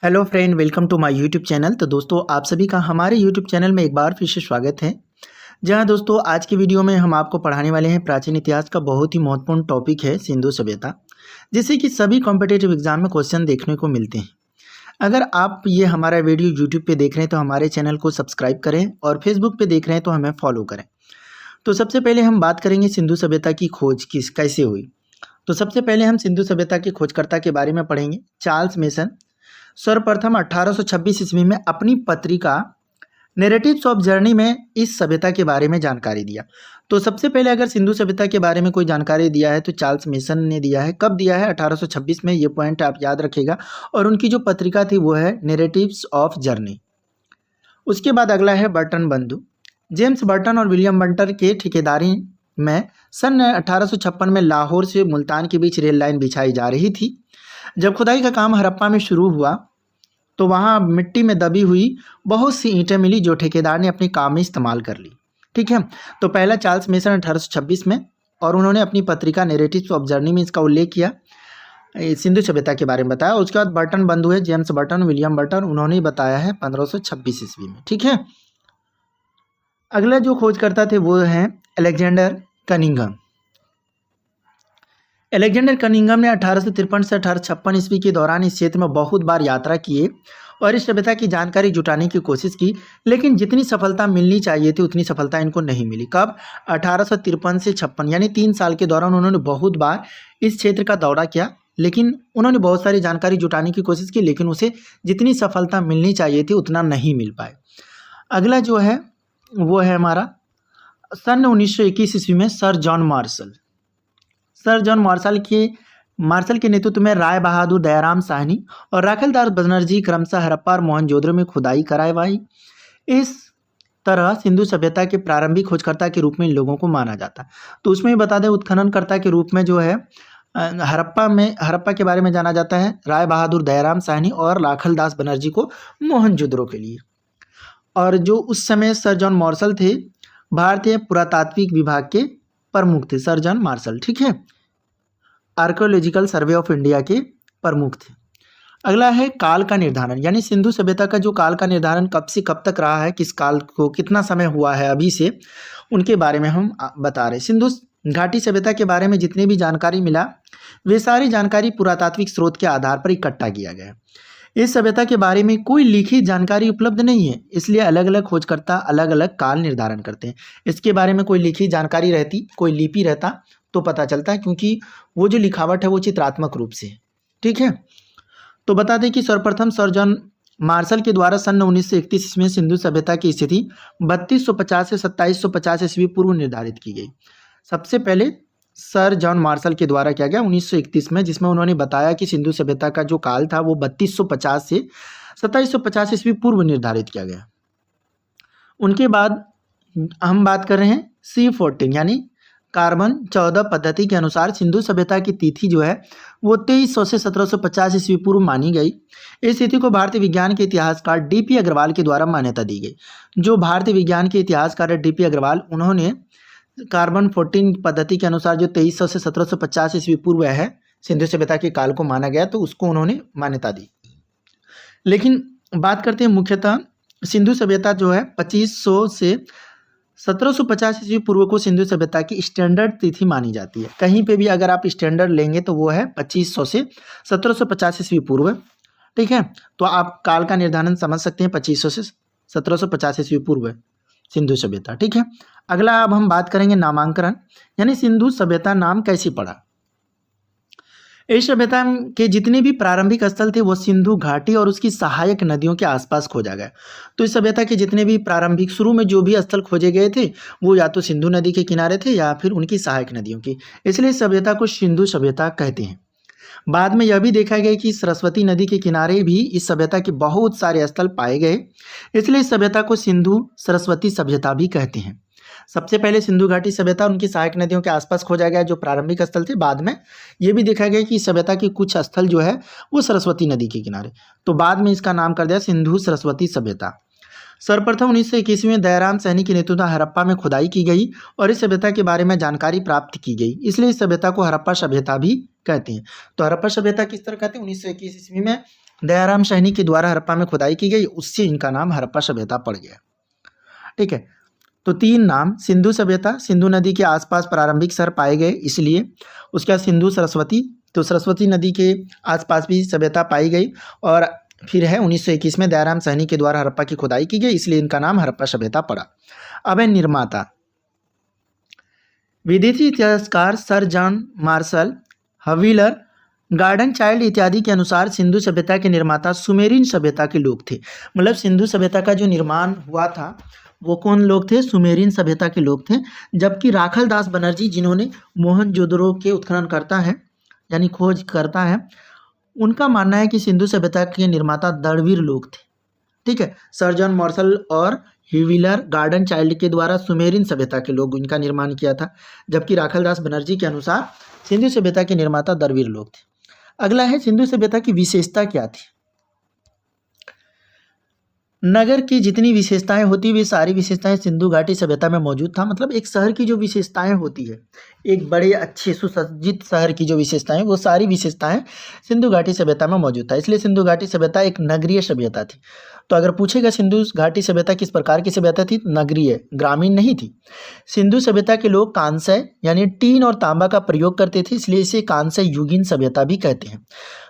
Hello friend, welcome to my YouTube channel. तो दोस्तों, आप सभी का हमारे यूट्यूब चैनल में एक बार फिर से स्वागत है। जहां दोस्तों आज की वीडियो में हम आपको पढ़ाने वाले हैं प्राचीन इतिहास का बहुत ही महत्वपूर्ण टॉपिक है सिंधु सभ्यता, जिससे कि सभी कॉम्पिटिटिव एग्जाम में क्वेश्चन देखने को मिलते हैं। अगर आप ये हमारा वीडियो यूट्यूब पे देख रहे हैं तो हमारे चैनल को सब्सक्राइब करें, और फेसबुक पे देख रहे हैं तो हमें फॉलो करें। तो सबसे पहले हम बात करेंगे सिंधु सभ्यता की खोज कैसे हुई। तो सबसे पहले हम सिंधु सभ्यता के खोजकर्ता के बारे में पढ़ेंगे। चार्ल्स मेसन सर्वप्रथम 1826 ईस्वी में अपनी पत्रिका नैरेटिव्स ऑफ जर्नी में इस सभ्यता के बारे में जानकारी दिया। तो सबसे पहले अगर सिंधु सभ्यता के बारे में कोई जानकारी दिया है तो चार्ल्स मेसन ने दिया है। कब दिया है? 1826 में। ये पॉइंट आप याद रखिएगा। और उनकी जो पत्रिका थी वो है नैरेटिव्स ऑफ जर्नी। उसके बाद अगला है बर्टन बंधु। जेम्स बर्टन और विलियम बंटर के ठेकेदारी में सन 1856 में लाहौर से मुल्तान के बीच रेल लाइन बिछाई जा रही थी। जब खुदाई का काम हड़प्पा में शुरू हुआ तो वहाँ मिट्टी में दबी हुई बहुत सी ईंटें मिली जो ठेकेदार ने अपने काम में इस्तेमाल कर ली। ठीक है। तो पहला चार्ल्स मेसन 1826 में, और उन्होंने अपनी पत्रिका नैरेटिव्स ऑफ जर्नी में इसका उल्लेख किया, सिंधु सभ्यता के बारे में बताया। उसके बाद बर्टन बंधु है, जेम्स बर्टन, विलियम बर्टन, उन्होंने बताया है 1526 ईस्वी में। ठीक है। अगला जो खोजकर्ता थे वो हैं अलेक्जेंडर कनिंघम। अलेक्जेंडर कनिंघम ने 1853 से 1856 ईस्वी के दौरान इस क्षेत्र में बहुत बार यात्रा किए और इस सभ्यता की जानकारी जुटाने की कोशिश की, लेकिन जितनी सफलता मिलनी चाहिए थी उतनी सफलता इनको नहीं मिली। कब? 1853 से 56, यानी 3 साल के दौरान उन्होंने बहुत बार इस क्षेत्र का दौरा किया, लेकिन उन्होंने बहुत सारी जानकारी जुटाने की कोशिश की, लेकिन उसे जितनी सफलता मिलनी चाहिए थी उतना नहीं मिल पाए। अगला जो है वो है हमारा सन 1921 ईस्वी में sir John martial. Sir John martial के नेतृत्व में राय बहादुर, दयाराम साहनी और राखलदास बनर्जी क्रमशः हड़प्पा और मोहनजोदड़ो में खुदाई करवाई। इस तरह सिंधु सभ्यता के प्रारंभिक खोजकर्ता के रूप में इन लोगों को माना जाता है। तो उसमें भी बता दें, उत्खननकर्ता के रूप में जो है हड़प्पा के बारे में जाना जाता है राय बहादुर, दयाराम साहनी और राखलदास बनर्जी को मोहनजोदड़ो के लिए। और जो उस समय सर जॉन मार्शल थे, भारतीय पुरातात्विक विभाग के प्रमुख थे सर जॉन मार्शल। ठीक है। आर्कियोलॉजिकल सर्वे ऑफ इंडिया के प्रमुख थे। अगला है काल का निर्धारण, यानी सिंधु सभ्यता का जो काल का निर्धारण कब से कब तक रहा है, किस काल को कितना समय हुआ है अभी से, उनके बारे में हम बता रहे हैं। सिंधु घाटी सभ्यता के बारे में जितनी भी जानकारी मिला वे सारी जानकारी पुरातात्विक स्रोत के आधार पर इकट्ठा किया गया। इस सभ्यता के बारे में कोई लिखित जानकारी उपलब्ध नहीं है, इसलिए अलग अलग खोजकर्ता अलग अलग काल निर्धारण करते हैं। इसके बारे में कोई लिखित जानकारी रहती, कोई लिपि रहता तो पता चलता है, क्योंकि वो जो लिखावट है वो चित्रात्मक रूप से। ठीक है। तो बता दें कि सर्वप्रथम सर जॉन मार्शल के द्वारा सन 1931 में सिंधु सभ्यता की स्थिति 3250 से 2750 ईस्वी पूर्व निर्धारित की गई। सबसे पहले सर जॉन मार्शल के द्वारा किया गया 1931 में, जिसमें उन्होंने बताया कि सिंधु सभ्यता का जो काल था वो 3250 से 2750 ईस्वी पूर्व निर्धारित किया गया। उनके बाद हम बात कर रहे हैं C14 यानी कार्बन 14 पद्धति के अनुसार सिंधु सभ्यता की तिथि जो है वो 2300 से 1750 ईस्वी पूर्व मानी गई। इस तिथि को भारतीय विज्ञान के इतिहासकार DP अग्रवाल के द्वारा मान्यता दी गई। जो भारतीय विज्ञान के इतिहासकार DP अग्रवाल, उन्होंने कार्बन 14 पद्धति के अनुसार जो 2300 से 1750 ईस्वी पूर्व है सिंधु सभ्यता के काल को माना गया, तो उसको उन्होंने मान्यता दी। लेकिन बात करते हैं मुख्यतः सिंधु सभ्यता जो है 2500 से 1750 ईस्वी पूर्व को सिंधु सभ्यता की स्टैंडर्ड तिथि मानी जाती है। कहीं पे भी अगर आप स्टैंडर्ड लेंगे तो वो है 2500 से 1750 ईस्वी पूर्व। ठीक है। तो आप काल का निर्धारण समझ सकते हैं, 2500 से 1750 ईस्वी पूर्व सिंधु सभ्यता। ठीक है। अगला अब हम बात करेंगे नामांकन, यानी सिंधु सभ्यता नाम कैसे पड़ा। इस सभ्यता के जितने भी प्रारंभिक स्थल थे वो सिंधु घाटी और उसकी सहायक नदियों के आसपास खोजा गया। तो इस सभ्यता के जितने भी प्रारंभिक शुरू में जो भी स्थल खोजे गए थे वो या तो सिंधु नदी के किनारे थे या फिर उनकी सहायक नदियों की, इसलिए इस सभ्यता को सिंधु सभ्यता कहते हैं। बाद में यह भी देखा गया कि सरस्वती नदी के किनारे भी इस सभ्यता के बहुत सारे स्थल पाए गए, इसलिए इस सभ्यता को सिंधु सरस्वती सभ्यता भी कहते हैं। सबसे पहले सिंधु घाटी सभ्यता उनकी सहायक नदियों के आसपास खोजा गया जो प्रारंभिक स्थल थे। बाद में यह भी देखा गया कि इस सभ्यता के कुछ स्थल जो है वो सरस्वती नदी के किनारे, तो बाद में इसका नाम कर दिया सिंधु सरस्वती सभ्यता। सर्वप्रथम 1921 में दयाराम साहनी के नेतृत्व में हड़प्पा में खुदाई की गई और इस सभ्यता के बारे में जानकारी प्राप्त की गई, इसलिए इस सभ्यता को हड़प्पा सभ्यता भी कहते हैं। तो हड़प्पा सभ्यता किस तरह कहते हैं? 1921 ईस्वी में दयाराम सहनी के द्वारा हड़प्पा में खुदाई की गई, उससे इनका नाम हड़प्पा सभ्यता पड़ गया। ठीक है, तो 3 नाम, सिंधु सभ्यता, सिंधु नदी के आसपास प्रारंभिक शहर पाए गए इसलिए। उसके बाद सिंधु सरस्वती, तो सरस्वती नदी के आसपास भी सभ्यता पाई गई। और फिर है 1921 में दयाराम सहनी के द्वारा हड़प्पा की खुदाई की गई, इसलिए इनका नाम हड़प्पा सभ्यता पड़ा। अब है निर्माता। विदेशी इतिहासकार sir John Marshall, Wheeler, Gordon Childe इत्यादि के अनुसार सिंधु सभ्यता के निर्माता सुमेरियन सभ्यता के लोग थे। मतलब सिंधु सभ्यता का जो निर्माण हुआ था वो कौन लोग थे? सुमेरियन सभ्यता के लोग थे। जबकि राखल दास बनर्जी, जिन्होंने मोहनजोदड़ो के उत्खनन करता है यानी खोज करता है, उनका मानना है कि सिंधु सभ्यता के निर्माता द्रविड़ लोग थे। ठीक है, सर जॉन मार्शल और हिविलर, गार्डन चाइल्ड के द्वारा सुमेरियन सभ्यता के लोग इनका निर्माण किया था, जबकि राखल दास बनर्जी के अनुसार सिंधु सभ्यता के निर्माता द्रविड़ लोग थे। अगला है सिंधु सभ्यता की विशेषता क्या थी? नगर की जितनी विशेषताएं होती वे सारी विशेषताएं सिंधु घाटी सभ्यता में मौजूद था। मतलब एक शहर की जो विशेषताएं होती है, एक बड़े अच्छे सुसज्जित शहर की जो विशेषताएं, वो सारी विशेषताएं सिंधु घाटी सभ्यता में मौजूद था, इसलिए सिंधु घाटी सभ्यता एक नगरीय सभ्यता थी। तो अगर पूछेगा सिंधु घाटी सभ्यता किस प्रकार की सभ्यता थी? नगरीय, ग्रामीण नहीं थी। सिंधु सभ्यता के लोग कांस्य यानी टीन और तांबा का प्रयोग करते थे, इसलिए इसे कांस्य युगीन सभ्यता भी कहते हैं।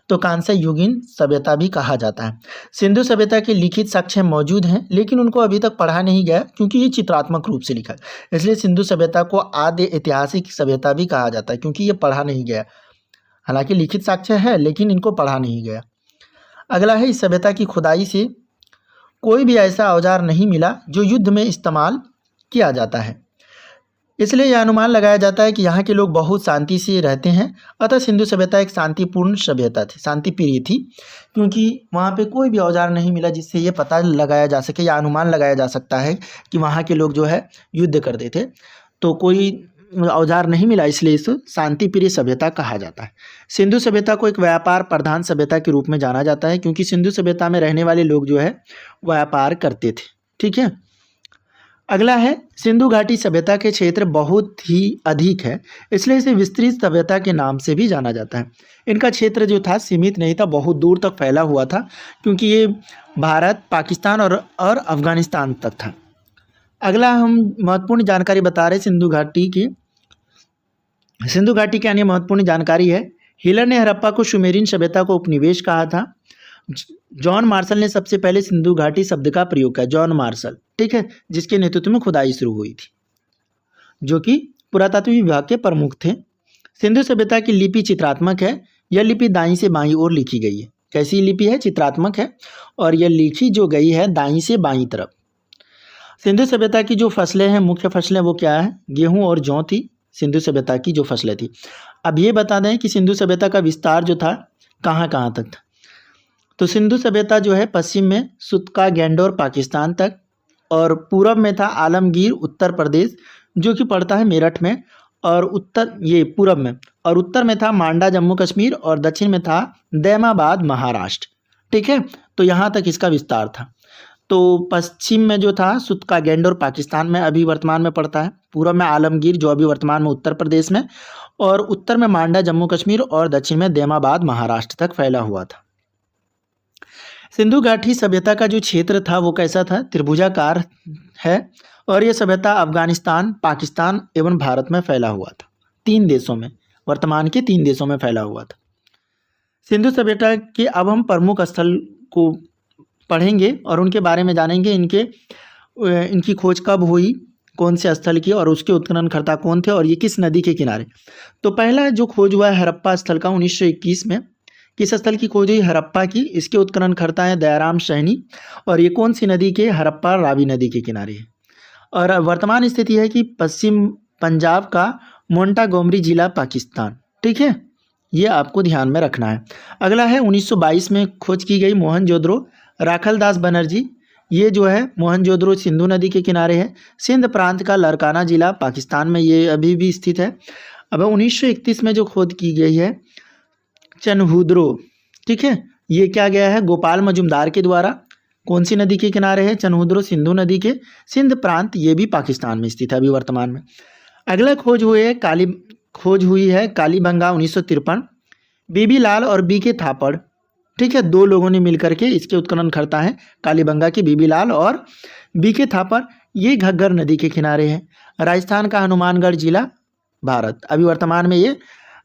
तो कांस्य युगीन सभ्यता भी कहा जाता है। सिंधु सभ्यता के लिखित साक्ष्य मौजूद हैं, लेकिन उनको अभी तक पढ़ा नहीं गया क्योंकि ये चित्रात्मक रूप से लिखा है, इसलिए सिंधु सभ्यता को आद्य ऐतिहासिक सभ्यता भी कहा जाता है क्योंकि ये पढ़ा नहीं गया। हालांकि लिखित साक्ष्य है लेकिन इनको पढ़ा नहीं गया। अगला है, इस सभ्यता की खुदाई से कोई भी ऐसा औजार नहीं मिला जो युद्ध में इस्तेमाल किया जाता है, इसलिए यह अनुमान लगाया जाता है कि यहाँ के लोग बहुत शांति से रहते हैं। अतः सिंधु सभ्यता एक शांतिपूर्ण सभ्यता थी, शांति प्रिय थी, क्योंकि वहाँ पे कोई भी औजार नहीं मिला जिससे ये पता लगाया जा सके या अनुमान लगाया जा सकता है कि वहाँ के लोग जो है युद्ध करते थे। तो कोई औजार नहीं मिला, इसलिए इस शांति प्रिय सभ्यता कहा जाता है। सिंधु सभ्यता को एक व्यापार प्रधान सभ्यता के रूप में जाना जाता है, क्योंकि सिंधु सभ्यता में रहने वाले लोग जो है व्यापार करते थे। ठीक है, अगला है, सिंधु घाटी सभ्यता के क्षेत्र बहुत ही अधिक है, इसलिए इसे विस्तृत सभ्यता के नाम से भी जाना जाता है। इनका क्षेत्र जो था सीमित नहीं था, बहुत दूर तक फैला हुआ था, क्योंकि ये भारत, पाकिस्तान और अफगानिस्तान तक था। अगला हम महत्वपूर्ण जानकारी बता रहे सिंधु घाटी की। सिंधु घाटी की अन्य महत्वपूर्ण जानकारी है, हिलर ने हड़प्पा को सुमेरियन सभ्यता को उपनिवेश कहा था। जॉन मार्शल ने सबसे पहले सिंधु घाटी शब्द का प्रयोग किया, जॉन मार्शल, ठीक है, जिसके नेतृत्व में खुदाई शुरू हुई थी, जो कि पुरातत्व विभाग के प्रमुख थे। सिंधु सभ्यता की लिपि चित्रात्मक है, यह लिपि दाईं से बाईं ओर लिखी गई है। कैसी लिपि है? चित्रात्मक है, और यह लिखी जो गई है दाईं से बाईं तरफ। सिंधु सभ्यता की जो फसलें हैं, मुख्य फसलें, वो क्या है? गेहूँ और जौ थी सिंधु सभ्यता की जो फसलें थी। अब ये बता दें कि सिंधु सभ्यता का विस्तार जो था कहाँ कहाँ तक था। तो सिंधु सभ्यता जो है पश्चिम में सुतका गैंडोर पाकिस्तान तक, और पूरब में था आलमगीर उत्तर प्रदेश जो कि पड़ता है मेरठ में, और पूरब में, और उत्तर में था मांडा जम्मू कश्मीर, और दक्षिण में था दैमाबाद महाराष्ट्र। ठीक है, तो यहाँ तक इसका विस्तार था। तो पश्चिम में जो था सुतका गैंडोर पाकिस्तान में अभी वर्तमान में पड़ता है, पूरब में आलमगीर जो अभी वर्तमान में उत्तर प्रदेश में, और उत्तर में मांडा जम्मू कश्मीर, और दक्षिण में दैमाबाद महाराष्ट्र तक फैला हुआ था। सिंधु घाटी सभ्यता का जो क्षेत्र था वो कैसा था? त्रिभुजाकार है, और यह सभ्यता अफगानिस्तान, पाकिस्तान एवं भारत में फैला हुआ था। 3 देशों में, वर्तमान के 3 देशों में फैला हुआ था। सिंधु सभ्यता के अब हम प्रमुख स्थल को पढ़ेंगे और उनके बारे में जानेंगे। इनकी खोज कब हुई, कौन से स्थल की, और उसके उत्खननकर्ता कौन थे, और ये किस नदी के किनारे। तो पहला जो खोज हुआ है हड़प्पा स्थल का 1921 में। किस स्थल की खोज हुई? हड़प्पा की। इसके उत्खननकर्ता हैं दयाराम सहनी, और ये कौन सी नदी के? हड़प्पा रावी नदी के किनारे है। और वर्तमान स्थिति है कि पश्चिम पंजाब का मोंटागोमरी जिला, पाकिस्तान। ठीक है, ये आपको ध्यान में रखना है। अगला है 1922 में खोज की गई मोहनजोदड़ो, राखल दास बनर्जी। ये जो है मोहनजोदड़ो सिंधु नदी के किनारे है, सिंध प्रांत का लरकाना जिला, पाकिस्तान में ये अभी भी स्थित है। अब 1931 में जो खोज की गई है चनहुद्रो, ठीक है, ये क्या गया है? गोपाल मजुमदार के द्वारा। कौन सी नदी के किनारे है? चनहुद्रो सिंधु नदी के, सिंध प्रांत, ये भी पाकिस्तान में स्थित है अभी वर्तमान में। अगला खोज हुई है कालीबंगा 1953। बीबी लाल और बी के थापड़, ठीक है, दो लोगों ने मिलकर के इसके उत्खननकर्ता हैं कालीबंगा के बीबी लाल और बीके थापर। ये घग्गर नदी के किनारे है। राजस्थान का हनुमानगढ़ जिला, भारत। अभी वर्तमान में ये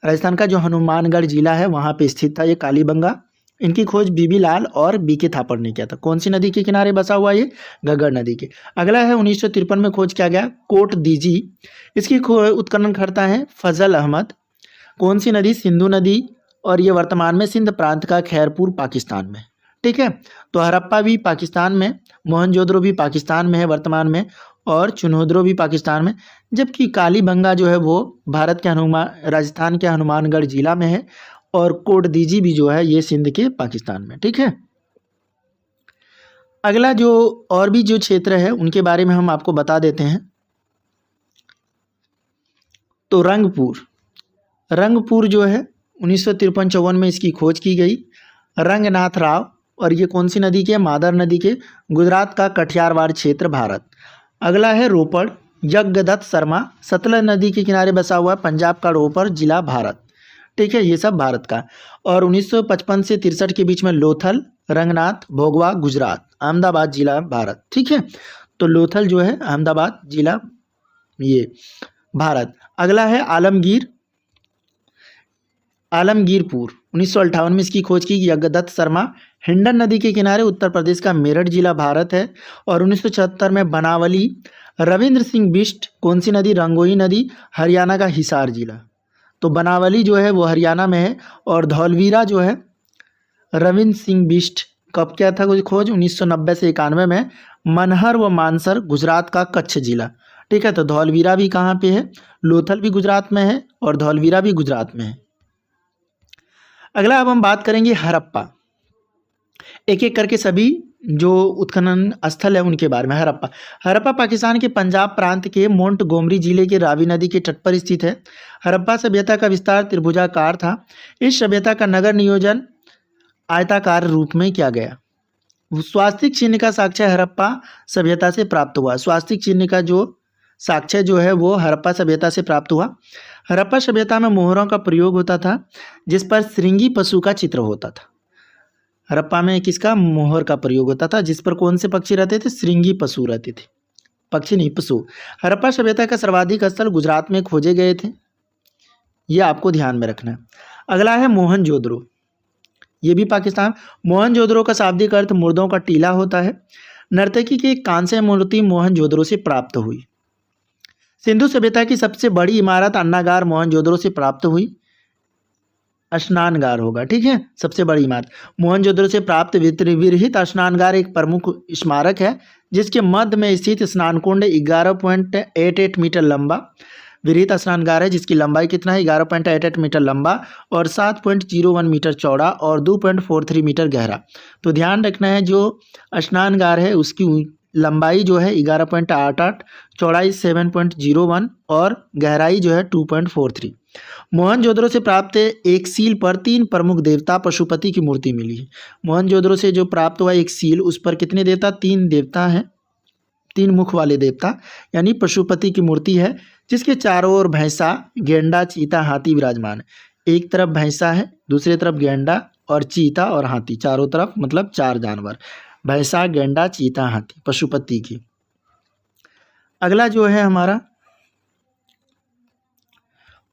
राजस्थान का जो हनुमानगढ़ जिला है वहाँ पे स्थित था ये कालीबंगा। इनकी खोज बीबी लाल और बीके थापर ने किया था। कौन सी नदी के किनारे बसा हुआ ये? घग्गर नदी के। अगला है 1953 में खोज किया गया कोट दीजी। इसकी उत्खननकर्ता है फजल अहमद। कौन सी नदी? सिंधु नदी। और ये वर्तमान में सिंध प्रांत का खैरपुर पाकिस्तान में। ठीक है, तो हड़प्पा भी पाकिस्तान में, मोहनजोदड़ो भी पाकिस्तान में है वर्तमान में, और चुनौदरो भी पाकिस्तान में। जबकि कालीबंगा जो है वो भारत के राजस्थान के हनुमानगढ़ जिला में है, और कोट दीजी भी जो है ये सिंध के पाकिस्तान में। ठीक है, अगला जो और भी जो क्षेत्र है उनके बारे में हम आपको बता देते हैं। तो रंगपुर जो है 1953-54 में इसकी खोज की गई। रंगनाथ राव। और ये कौन सी नदी के? मादर नदी के, गुजरात का कठियावाड़ क्षेत्र, भारत। अगला है रोपड़। यज्ञदत्त शर्मा। सतलज नदी के किनारे बसा हुआ पंजाब का रोपड़ जिला, भारत। ठीक है, ये सब भारत का। और 1955 से 63 के बीच में लोथल, रंगनाथ, भोगवा, गुजरात, अहमदाबाद जिला, भारत। ठीक है, तो लोथल जो है अहमदाबाद जिला, ये भारत। अगला है आलमगीरपुर। 1958 में इसकी खोज की यज्ञदत्त शर्मा। हिंडन नदी के किनारे उत्तर प्रदेश का मेरठ जिला, भारत है। और 1976 में बनावली। रविंद्र सिंह बिष्ट। कौन सी नदी? रंगोई नदी, हरियाणा का हिसार जिला। तो बनावली जो है वो हरियाणा में है। और धौलवीरा जो है रविंद्र सिंह बिष्ट कब क्या था खोज? 1990 से 91 में। मनहर व मानसर, गुजरात का कच्छ जिला। ठीक है, तो धौलवीरा भी कहाँ पे है? लोथल भी गुजरात में है और धौलवीरा भी गुजरात में है। अगला अब हम बात करेंगे हड़प्पा। एक एक करके सभी जो उत्खनन स्थल है उनके बारे में। हड़प्पा पाकिस्तान के पंजाब प्रांत के मोंटगोमरी जिले के रावी नदी के तट पर स्थित है। हड़प्पा सभ्यता का विस्तार त्रिभुजाकार था। इस सभ्यता का नगर नियोजन आयताकार रूप में किया गया। स्वास्तिक चिन्ह का साक्ष्य हड़प्पा सभ्यता से प्राप्त हुआ। स्वास्तिक चिन्ह का जो साक्ष्य जो है वो हड़प्पा सभ्यता से प्राप्त हुआ। हड़प्पा सभ्यता में मोहरों का प्रयोग होता था जिस पर श्रृंगी पशु का चित्र होता था। हड़प्पा में किसका? मोहर का प्रयोग होता था जिस पर कौन से पक्षी रहते थे? श्रृंगी पशु रहते थे, पक्षी नहीं पशु। हड़प्पा सभ्यता का सर्वाधिक स्थल गुजरात में खोजे गए थे, ये आपको ध्यान में रखना है। अगला है मोहनजोदड़ो। ये भी पाकिस्तान। मोहनजोदड़ो का शाब्दिक अर्थ मुर्दों का टीला होता है। नर्तकी की एक कांस्य मूर्ति मोहनजोदड़ो से प्राप्त हुई। सिंधु सभ्यता की सबसे बड़ी इमारत अन्नागार मोहनजोदड़ो से प्राप्त हुई। स्नानगार होगा, ठीक है, सबसे बड़ी इमारत। मोहनजोदड़ो से प्राप्त विरहित स्नानगार एक प्रमुख स्मारक है जिसके मध्य में स्थित स्नान कुंड 11.88 मीटर लंबा विरहित स्नानगार है, जिसकी लंबाई कितना है? 11.88 मीटर लंबा और 7.01 मीटर चौड़ा और 2.43 मीटर गहरा। तो ध्यान रखना है, जो स्नानगार है उसकी लंबाई जो है 11.88, चौड़ाई 7.01 और गहराई जो है 2.43। मोहनजोदड़ो से प्राप्त एक सील पर 3 प्रमुख देवता पशुपति की मूर्ति मिली है। मोहनजोदड़ो से जो प्राप्त हुआ एक सील, उस पर कितने देवता? 3 देवता हैं, 3 मुख वाले देवता, यानी पशुपति की मूर्ति है जिसके चारों ओर भैंसा, गेंडा, चीता, हाथी विराजमान है। एक तरफ भैंसा है, दूसरी तरफ गेंडा और चीता और हाथी, चारों तरफ मतलब 4 जानवर, भैंसा, गेंडा, चीता, हाथी, पशुपति की। अगला जो है हमारा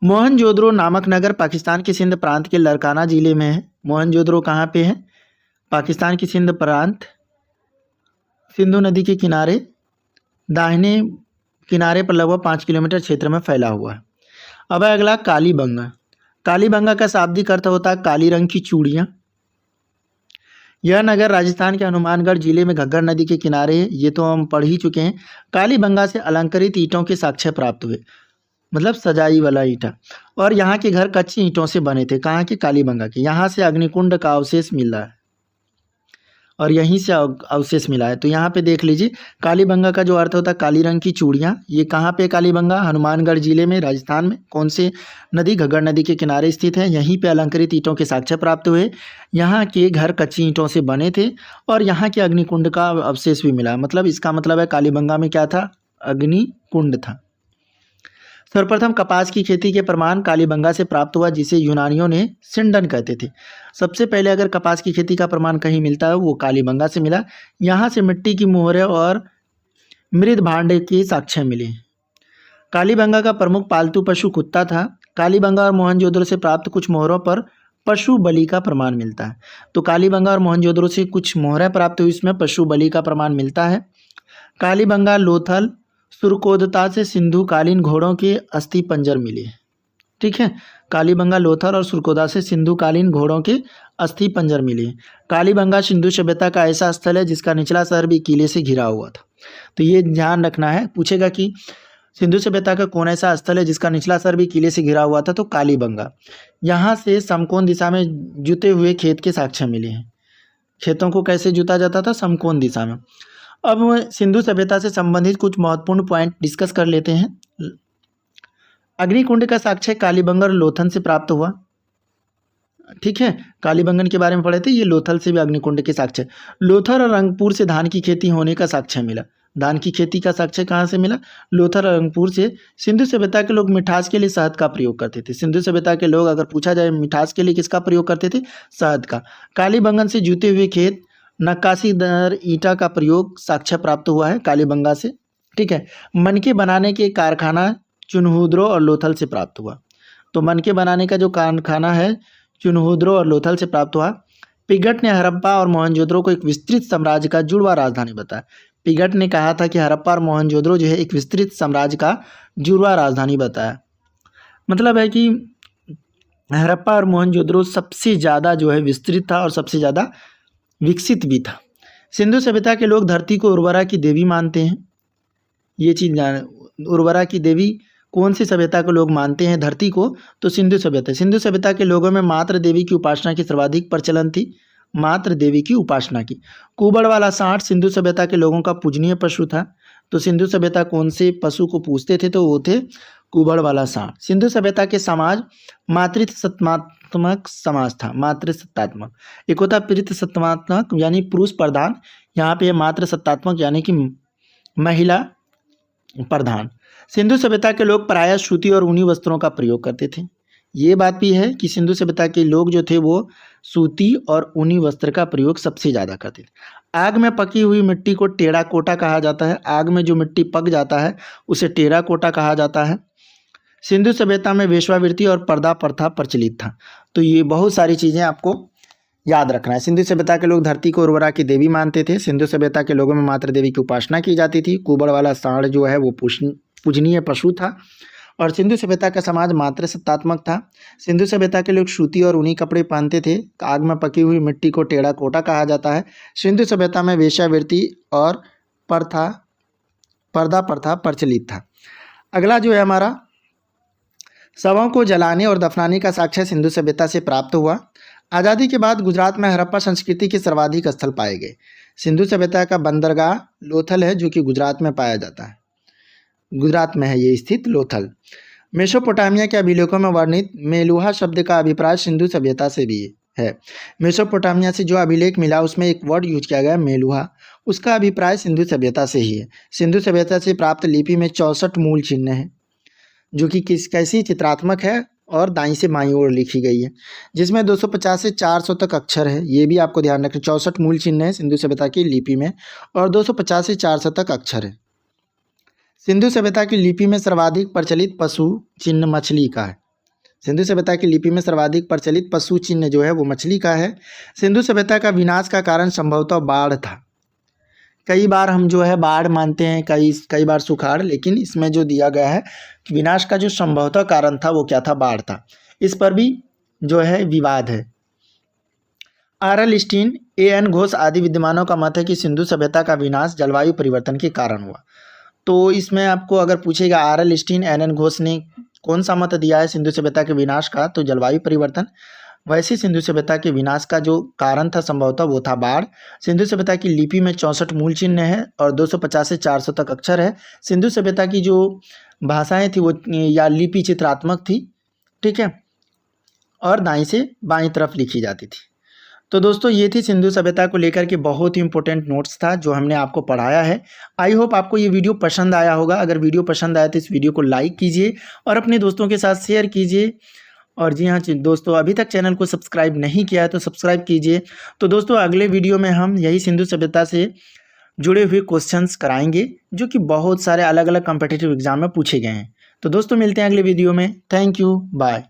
मोहनजोदड़ो नामक नगर पाकिस्तान के सिंध प्रांत के लरकाना जिले में है। मोहनजोदड़ो कहाँ पे है? पाकिस्तान की सिंध प्रांत, सिंधु नदी के किनारे, दाहिने किनारे पर लगभग 5 किलोमीटर क्षेत्र में फैला हुआ है। अब अगला कालीबंगा। कालीबंगा का शाब्दिक अर्थ होता है काली रंग की चूड़ियाँ। यह नगर राजस्थान के हनुमानगढ़ जिले में घग्गर नदी के किनारे है, ये तो हम पढ़ ही चुके हैं। कालीबंगा से अलंकृत ईंटों के साक्ष्य प्राप्त हुए, मतलब सजाई वाला ईंटा, और यहाँ के घर कच्ची ईंटों से बने थे। कहाँ के? कालीबंगा के। यहाँ से अग्निकुंड का अवशेष मिला है और यहीं से अवशेष मिला है। तो यहाँ पे देख लीजिए, कालीबंगा का जो अर्थ होता है काली रंग की चूड़ियाँ। ये कहाँ पे? कालीबंगा हनुमानगढ़ जिले में, राजस्थान में। कौन से नदी? घग्गर नदी के किनारे स्थित है। यहीं पे अलंकृत ईंटों के साक्ष्य प्राप्त हुए। यहाँ के घर कच्ची ईंटों से बने थे और यहाँ के अग्निकुंड का अवशेष भी मिला। मतलब इसका मतलब है कालीबंगा में क्या था? अग्निकुंड था। सर्वप्रथम कपास की खेती के प्रमाण कालीबंगा से प्राप्त हुआ, जिसे यूनानियों ने सिंडन कहते थे। सबसे पहले अगर कपास की खेती का प्रमाण कहीं मिलता है वो कालीबंगा से मिला। यहाँ से मिट्टी की मोहरें और मृद भांड के साक्ष्य मिले। कालीबंगा का प्रमुख पालतू पशु कुत्ता था। कालीबंगा और मोहनजोदड़ो से प्राप्त कुछ मोहरों पर पशु बलि का प्रमाण मिलता है। तो कालीबंगा और मोहनजोदड़ो से कुछ मोहरें प्राप्त हुई, इसमें पशु बलि का प्रमाण मिलता है। कालीबंगा, लोथल, सुरकोदता से सिंधुकालीन घोड़ों के अस्थि पंजर मिले। ठीक है, कालीबंगा, लोथल और सुरकोदा से सिंधुकालीन घोड़ों के अस्थि पंजर मिले। कालीबंगा सिंधु सभ्यता का ऐसा स्थल है जिसका निचला शहर भी किले से घिरा हुआ था। तो ये ध्यान रखना है, पूछेगा कि सिंधु सभ्यता का कौन ऐसा स्थल है जिसका निचला शहर भी किले से घिरा हुआ था, तो कालीबंगा। यहाँ से समकोण दिशा में जुते हुए खेत के साक्ष्य मिले हैं। खेतों को कैसे जुता जाता था? समकोण दिशा में। अब सिंधु सभ्यता से संबंधित कुछ महत्वपूर्ण पॉइंट डिस्कस कर लेते हैं। अग्निकुंड का साक्ष्य कालीबंगा और लोथल से प्राप्त हुआ। ठीक है, कालीबंगन के बारे में पढ़े थे, ये लोथल से भी अग्निकुंड के साक्ष्य। लोथल और रंगपुर से धान की खेती होने का साक्ष्य मिला। धान की खेती का साक्ष्य कहाँ से मिला? लोथल और रंगपुर से। सिंधु सभ्यता के लोग मिठास के लिए शहद का प्रयोग करते थे। सिंधु सभ्यता के लोग, अगर पूछा जाए मिठास के लिए किसका प्रयोग करते थे? शहद का। कालीबंगन से जूते हुए खेत, नक्काशीदार ईंटा का प्रयोग साक्ष्य प्राप्त हुआ है कालीबंगा से। ठीक है, मनके बनाने के कारखाना चुनहुद्रो और लोथल से प्राप्त हुआ। तो मनके बनाने का जो कारखाना है चुनहुद्रो और लोथल से प्राप्त हुआ। पिगट ने हड़प्पा और मोहनजोदड़ो को एक विस्तृत साम्राज्य का जुड़वा राजधानी बताया। पिगट ने कहा था कि हड़प्पा और मोहनजोदड़ो जो है एक विस्तृत साम्राज्य का जुड़वा राजधानी बताया। मतलब है कि हड़प्पा और मोहनजोदड़ो सबसे ज़्यादा जो है विस्तृत था और सबसे ज़्यादा विकसित भी था। सिंधु सभ्यता के लोग धरती को उर्वरा की देवी मानते हैं। ये चीज़ जान, उर्वरा की देवी कौन सी सभ्यता के लोग मानते हैं धरती को? तो सिंधु सभ्यता। सिंधु सभ्यता के लोगों में मात्र देवी की उपासना की सर्वाधिक प्रचलन थी। मात्र देवी की उपासना की। कुबड़ वाला सांड सिंधु सभ्यता के लोगों का पूजनीय पशु था। तो सिंधु सभ्यता कौन से पशु को पूजते थे? तो वो थे कुबड़ वाला सांड। सिंधु सभ्यता के समाज मातृसत्तात्मक समाज था। मातृसत्तात्मक, एक होता पितृसत्तात्मक यानी पुरुष प्रधान, यहाँ पे मातृसत्तात्मक यानी कि महिला प्रधान। सिंधु सभ्यता के लोग प्रायः सूती और ऊनी वस्त्रों का प्रयोग करते थे। ये बात भी है कि सिंधु सभ्यता के लोग जो थे वो सूती और ऊनी वस्त्र का प्रयोग सबसे ज़्यादा करते थे। आग में पकी हुई मिट्टी को टेराकोटा कहा जाता है। आग में जो मिट्टी पक जाता है उसे टेराकोटा कहा जाता है। सिंधु सभ्यता में वेश्यावृत्ति और पर्दा प्रथा प्रचलित था। तो ये बहुत सारी चीज़ें आपको याद रखना है। सिंधु सभ्यता के लोग धरती को उर्वरा की देवी मानते थे। सिंधु सभ्यता के लोगों में मात्र देवी की उपासना की जाती थी। कुबड़ वाला सांड जो है वो पूजनीय पशु था। और सिंधु सभ्यता का समाज मातृसत्तात्मक था। सिंधु सभ्यता के लोग सूती और ऊनी कपड़े पहनते थे। आग में पकी हुई मिट्टी को टेराकोटा कहा जाता है। सिंधु सभ्यता में वेश्यावृत्ति और पर्दा प्रथा प्रचलित था। अगला जो है हमारा, शवों को जलाने और दफनाने का साक्ष्य सिंधु सभ्यता से प्राप्त हुआ। आज़ादी के बाद गुजरात में हड़प्पा संस्कृति के सर्वाधिक स्थल पाए गए। सिंधु सभ्यता का बंदरगाह लोथल है जो कि गुजरात में पाया जाता है। गुजरात में है ये स्थित लोथल। मेसोपोटामिया के अभिलेखों में वर्णित मेलुहा शब्द का अभिप्राय सिंधु सभ्यता से भी है। मेसोपोटामिया से जो अभिलेख मिला उसमें एक वर्ड यूज किया गया मेलुहा, उसका अभिप्राय सिंधु सभ्यता से ही है। सिंधु सभ्यता से प्राप्त लिपि में 64 मूल चिन्ह हैं जो कि कैसी चित्रात्मक है और दाईं से बाईं ओर लिखी गई है, जिसमें 250 से 400 तक अक्षर है। ये भी आपको ध्यान रखना। 64 मूल चिन्ह है सिंधु सभ्यता की लिपि में और 250 से 400 तक अक्षर है। सिंधु सभ्यता की लिपि में सर्वाधिक प्रचलित पशु चिन्ह मछली का है। सिंधु सभ्यता की लिपि में सर्वाधिक प्रचलित पशु चिन्ह जो है वो मछली का है। सिंधु सभ्यता का विनाश का कारण संभवतः बाढ़ था। कई बार हम जो है बाढ़ मानते हैं, कई बार सुखाड़, लेकिन इसमें जो दिया गया है कि विनाश का जो संभवतः कारण था वो क्या था? बाढ़ था। इस पर भी जो है विवाद है। आर.एल. Stein, AN. घोष आदि विद्वानों का मत है कि सिंधु सभ्यता का विनाश जलवायु परिवर्तन के कारण हुआ। तो इसमें आपको अगर पूछेगा आर.एल. Stein, N. N.. घोष ने कौन सा मत दिया है सिंधु सभ्यता के विनाश का? तो जलवायु परिवर्तन। वैसे सिंधु सभ्यता के विनाश का जो कारण था संभवतः वो था बाढ़। सिंधु सभ्यता की लिपि में 64 मूल चिन्ह है और 250 से 400 तक अक्षर है। सिंधु सभ्यता की जो भाषाएं थी वो या लिपि चित्रात्मक थी। ठीक है, और दाईं से बाईं तरफ लिखी जाती थी। तो दोस्तों ये थी सिंधु सभ्यता को लेकर के बहुत ही इंपॉर्टेंट नोट्स था जो हमने आपको पढ़ाया है। आई होप आपको ये वीडियो पसंद आया होगा। अगर वीडियो पसंद आया तो इस वीडियो को लाइक कीजिए और अपने दोस्तों के साथ शेयर कीजिए। और जी हाँ दोस्तों, अभी तक चैनल को सब्सक्राइब नहीं किया है तो सब्सक्राइब कीजिए। तो दोस्तों अगले वीडियो में हम यही सिंधु सभ्यता से जुड़े हुए क्वेश्चंस कराएंगे जो कि बहुत सारे अलग अलग कॉम्पिटिटिव एग्जाम में पूछे गए हैं। तो दोस्तों मिलते हैं अगले वीडियो में। Thank you, bye.